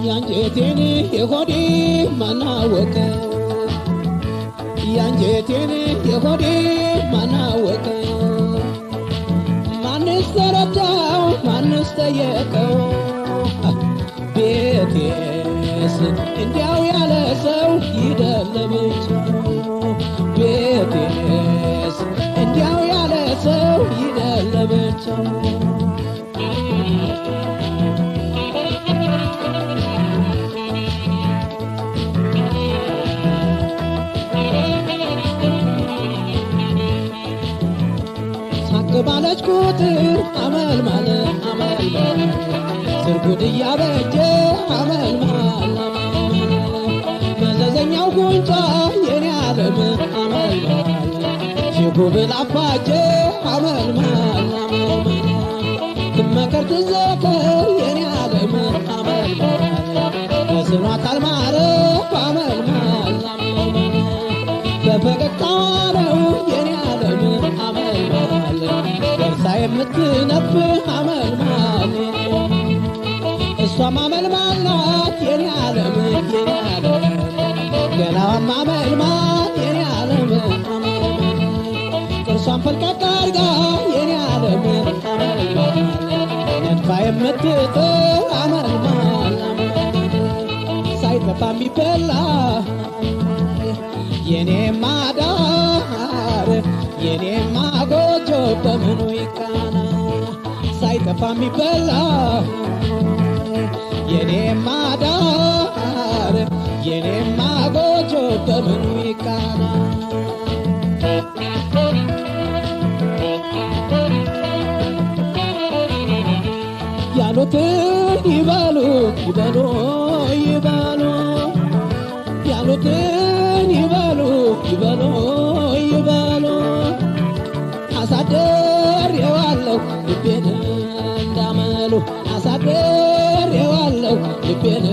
Yanjetini yehodi manawaka Yanjetini yehodi manawaka Manisarataw manistayakaw Betes እንዲያው ያለ ሰው ይደለብች Betes እንዲያው ያለ ሰው ይደለብች ባለች ቁጥር አመል ማለት ስርጉድ እያበጀ አመል ማለት መዘዘኛው ጉንጫ የኔ ዓለም አመል ማለት ሽጉብል አፋጀ አመል ማለት ትመከር ትዘከር የኔ ዓለም አመል ማለት በስኗ ካልማረ አመል ማለት በፈገግታዋ ነው የኔ ዓለም አመል ማለት ደርሳ የምትነፍህ አመል ማለት እሷም አመል ማላት የኔ ዓለም ገላዋም አመል ማል የኔ ዓለም ጥርሷም ፈልቀቅ አድርጋ የኔ ዓለም አመል ነድፋ የምትጥር አመል ማለት ሳይጠፋ የሚበላ የኔማ ዳር የኔማ ጎጆ በምኑ ይቃና ሳይጠፋ የሚበላ የኔማ ዳር የኔማ ጎጆ በምኑ ይቃና ያሉትን ይበሉ ይበሉ ይበሉ ያሉትን ይበሉ ይበሉ ይበሉ አሳድሬዋለሁ ልቤን እንዳመሉ አሳድሬዋለሁ ልቤን